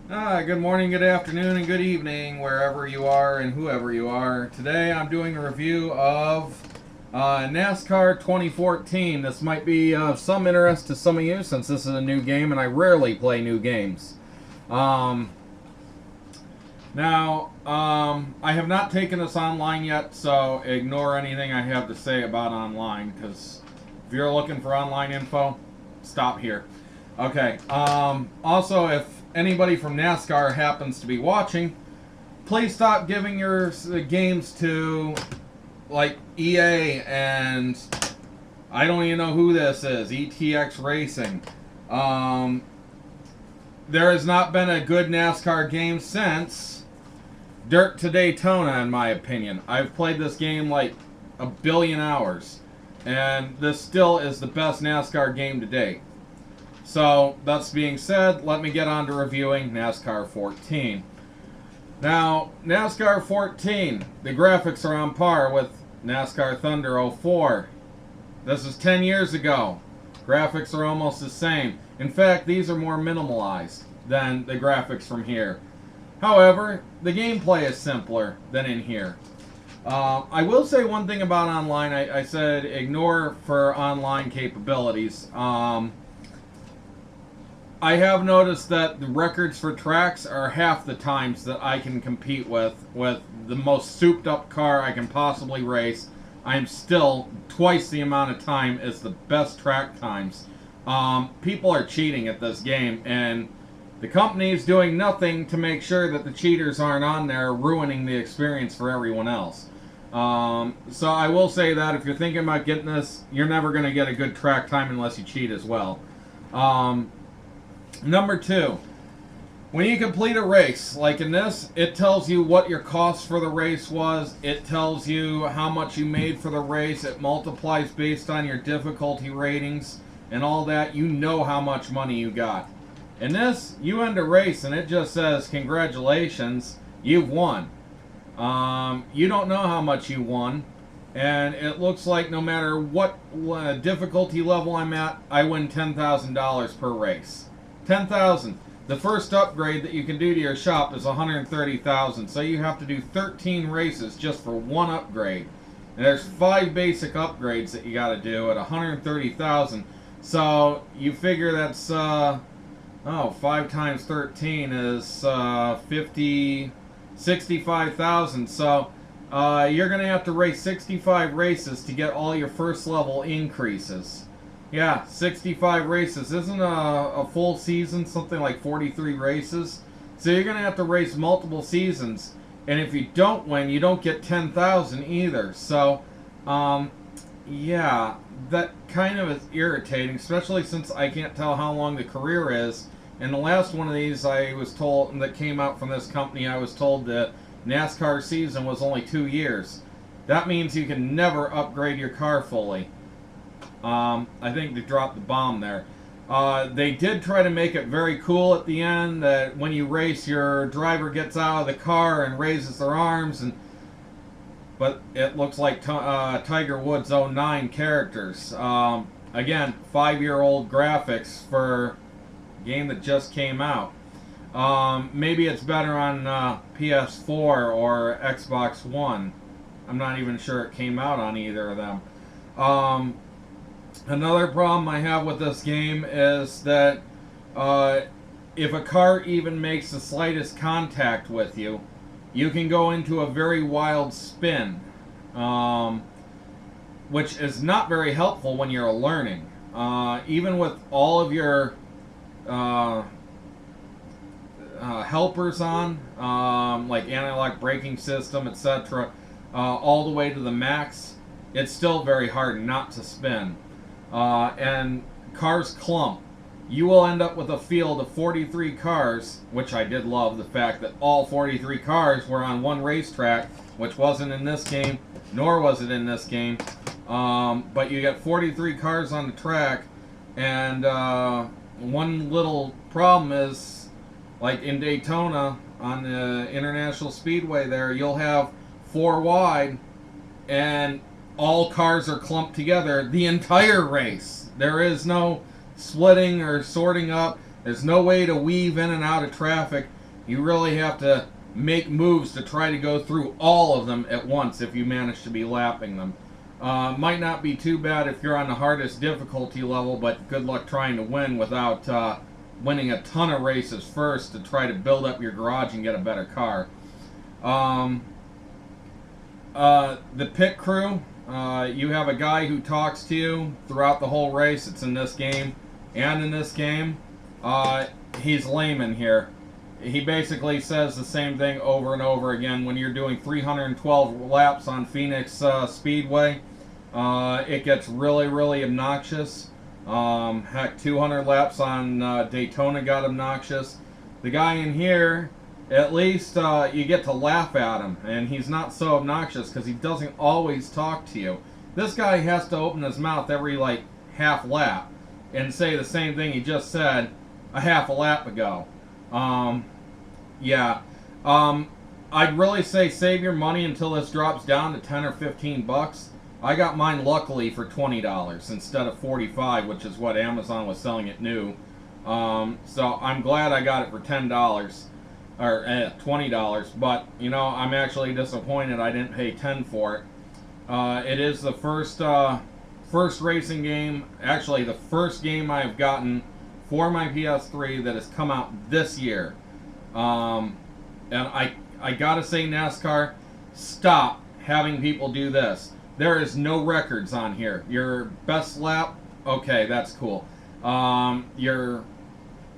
Good morning, good afternoon, and good evening, wherever you are and whoever you are. Today I'm doing a review of NASCAR 2014. This might be of some interest to some of you since this is a new game and I rarely play new games. Um, I have not taken this online yet, so ignore anything I have to say about online because if you're looking for online info, stop here. Okay. Also, if anybody from NASCAR happens to be watching, please stop giving your games to like EA and I don't even know who this is. ETX Racing. There has not been a good NASCAR game since Dirt to Daytona, in my opinion. I've played this game like a billion hours, and this still is the best NASCAR game to date. So, that's being said, let me get on to reviewing NASCAR 14. Now, NASCAR 14, the graphics are on par with NASCAR Thunder 04. This is 10 years ago. Graphics are almost the same. In fact, these are more minimalized than the graphics from here. However, the gameplay is simpler than in here. I will say one thing about online. I said ignore for online capabilities. I have noticed that the records for tracks are half the times that I can compete with the most souped up car I can possibly race. I'm still twice the amount of time as the best track times. People are cheating at this game, and the company is doing nothing to make sure that the cheaters aren't on there ruining the experience for everyone else. So I will say that if you're thinking about getting this, you're never going to get a good track time unless you cheat as well. Number two, when you complete a race, like in this, it tells you what your cost for the race was. It tells you how much you made for the race. It multiplies based on your difficulty ratings and all that. You know how much money you got. In this, you end a race and it just says, congratulations, you've won. You don't know how much you won. And it looks like no matter what difficulty level I'm at, I win $10,000 per race. 10,000. The first upgrade that you can do to your shop is 130,000. So you have to do 13 races just for one upgrade. And there's 5 basic upgrades that you got to do at 130,000. So you figure that's 5 times 13 is 65,000. So you're going to have to race 65 races to get all your first level increases. Yeah, 65 races. Isn't a full season something like 43 races? So you're going to have to race multiple seasons. And if you don't win, you don't get 10,000 either. So, yeah, that kind of is irritating, especially since I can't tell how long the career is. And the last one of these I was told, that came out from this company, I was told the NASCAR season was only 2 years. That means you can never upgrade your car fully. I think they dropped the bomb there. They did try to make it very cool at the end that when you race, your driver gets out of the car and raises their arms, but it looks like Tiger Woods' '09 characters. Again, 5-year-old graphics for a game that just came out. Maybe it's better on PS4 or Xbox One. I'm not even sure it came out on either of them. Another problem I have with this game is that if a car even makes the slightest contact with you, you can go into a very wild spin, which is not very helpful when you're learning. Even with all of your helpers on, like anti-lock braking system, etc., all the way to the max, it's still very hard not to spin. And cars clump. You will end up with a field of 43 cars, which I did love the fact that all 43 cars were on one racetrack, which wasn't in this game, nor was it in this game. But you get 43 cars on the track, and one little problem is, like in Daytona, on the International Speedway there, you'll have 4 wide, and all cars are clumped together the entire race. There is no splitting or sorting up. There's no way to weave in and out of traffic. You really have to make moves to try to go through all of them at once if you manage to be lapping them. Might not be too bad if you're on the hardest difficulty level, but good luck trying to win without winning a ton of races first to try to build up your garage and get a better car. The pit crew, you have a guy who talks to you throughout the whole race. It's in this game and in this game. He's lame in here. He basically says the same thing over and over again. When you're doing 312 laps on Phoenix Speedway, it gets really, really obnoxious. Heck, 200 laps on Daytona got obnoxious. The guy in here, at least you get to laugh at him, and he's not so obnoxious because he doesn't always talk to you. This guy has to open his mouth every like half lap and say the same thing he just said a half a lap ago. I'd really say save your money until this drops down to 10 or 15 bucks. I got mine luckily for $20 instead of $45, which is what Amazon was selling it new. So I'm glad I got it for $10 or $20, but you know, I'm actually disappointed I didn't pay $10 for it. It is the first racing game, actually the first game I've gotten for my PS3 that has come out this year. And I gotta say, NASCAR, stop having people do this. There is no records on here. Your best lap, okay, that's cool. Your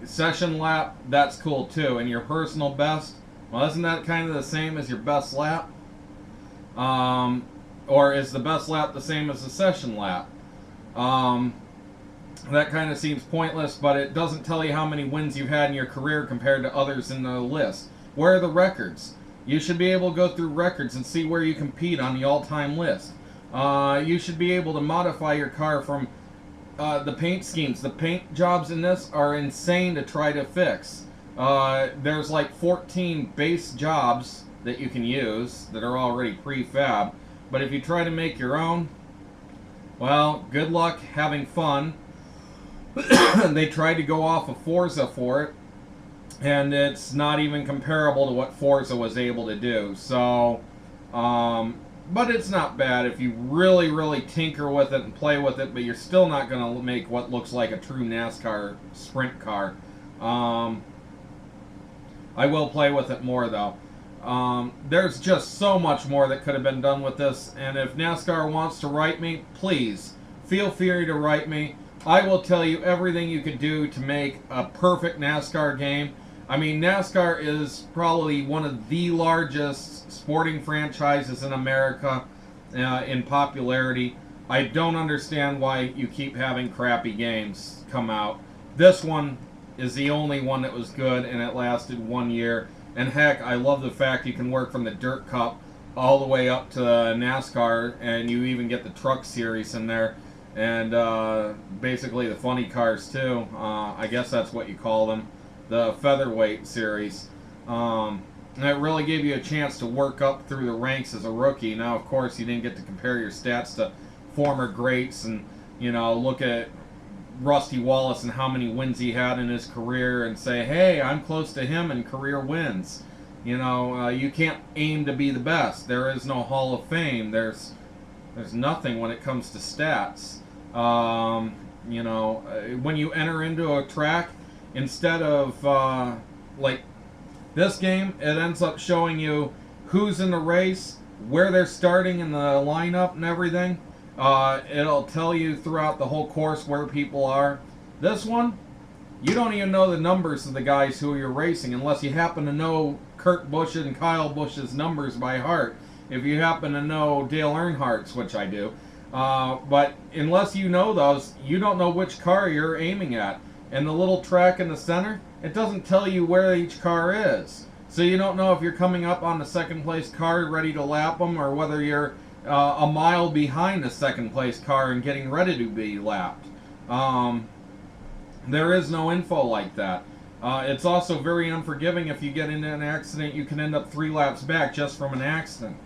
session lap, that's cool too. And your personal best, well, isn't that kind of the same as your best lap? Or is the best lap the same as the session lap? That kind of seems pointless, but it doesn't tell you how many wins you've had in your career compared to others in the list. Where are the records? You should be able to go through records and see where you compete on the all-time list. You should be able to modify your car from the paint schemes. The paint jobs in this are insane to try to fix. There's like 14 base jobs that you can use that are already prefab. But if you try to make your own, well, good luck having fun. They tried to go off of Forza for it, and it's not even comparable to what Forza was able to do. So, but it's not bad if you really, really tinker with it and play with it, but you're still not going to make what looks like a true NASCAR sprint car. I will play with it more, though. There's just so much more that could have been done with this, and if NASCAR wants to write me, please, feel free to write me. I will tell you everything you could do to make a perfect NASCAR game. I mean, NASCAR is probably one of the largest sporting franchises in America in popularity. I don't understand why you keep having crappy games come out. This one is the only one that was good, and it lasted 1 year. And heck, I love the fact you can work from the Dirt Cup all the way up to NASCAR, and you even get the Truck Series in there. And basically the funny cars too. I guess that's what you call them, the featherweight series. And it really gave you a chance to work up through the ranks as a rookie. Now, of course, you didn't get to compare your stats to former greats and, you know, look at Rusty Wallace and how many wins he had in his career and say, hey, I'm close to him in career wins. You know, you can't aim to be the best. There is no Hall of Fame. There's nothing when it comes to stats. You know, when you enter into a track, instead of like this game, it ends up showing you who's in the race, where they're starting in the lineup and everything. It'll tell you throughout the whole course where people are. This one, you don't even know the numbers of the guys who you're racing unless you happen to know Kurt Busch and Kyle Busch's numbers by heart. If you happen to know Dale Earnhardt's, which I do. But unless you know those, you don't know which car you're aiming at. And the little track in the center, it doesn't tell you where each car is. So you don't know if you're coming up on the second place car ready to lap them, or whether you're a mile behind the second place car and getting ready to be lapped. There is no info like that. It's also very unforgiving. If you get into an accident, you can end up 3 laps back just from an accident.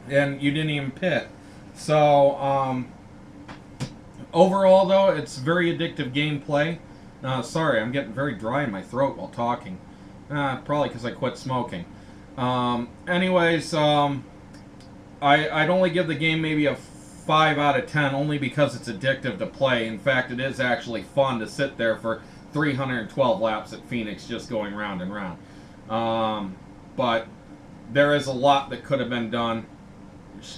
And you didn't even pit. So, overall though, it's very addictive gameplay. Sorry, I'm getting very dry in my throat while talking. Probably because I quit smoking. Anyways, I'd only give the game maybe a 5 out of 10 only because it's addictive to play. In fact, it is actually fun to sit there for 312 laps at Phoenix just going round and round. But there is a lot that could have been done.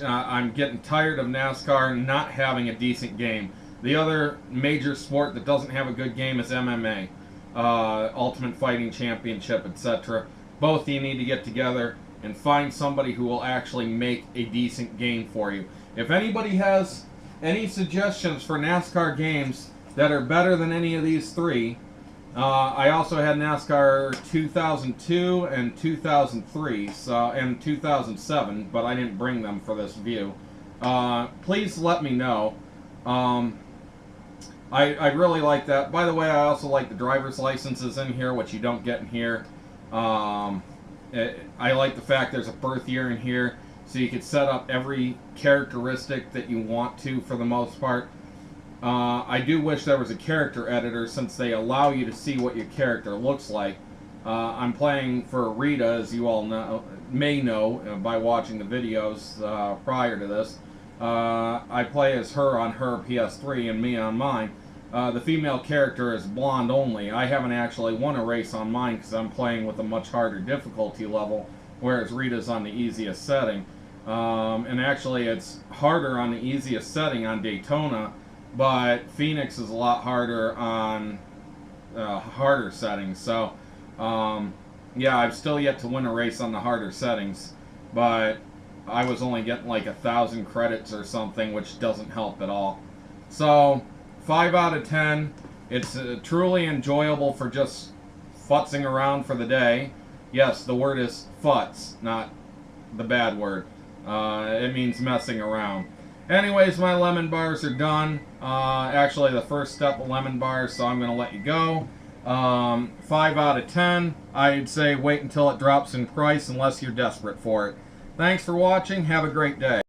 I'm getting tired of NASCAR not having a decent game. The other major sport that doesn't have a good game is MMA, Ultimate Fighting Championship, etc. Both you need to get together and find somebody who will actually make a decent game for you. If anybody has any suggestions for NASCAR games that are better than any of these three, I also had NASCAR 2002 and 2003 and 2007, but I didn't bring them for this view. Please let me know. I really like that. By the way, I also like the driver's licenses in here, which you don't get in here. I like the fact there's a birth year in here, so you can set up every characteristic that you want to for the most part. I do wish there was a character editor, since they allow you to see what your character looks like. I'm playing for Rita, as you all may know by watching the videos prior to this. I play as her on her PS3 and me on mine. The female character is blonde only. I haven't actually won a race on mine because I'm playing with a much harder difficulty level, whereas Rita's on the easiest setting. And actually it's harder on the easiest setting on Daytona, but Phoenix is a lot harder on harder settings. So yeah, I've still yet to win a race on the harder settings, but I was only getting like 1,000 credits or something, which doesn't help at all. So 5 out of 10. It's truly enjoyable for just futzing around for the day. Yes, the word is futz, not the bad word. It means messing around. Anyways, my lemon bars are done. Actually, the first step of lemon bars, so I'm going to let you go. 5 out of 10. I'd say wait until it drops in price unless you're desperate for it. Thanks for watching. Have a great day.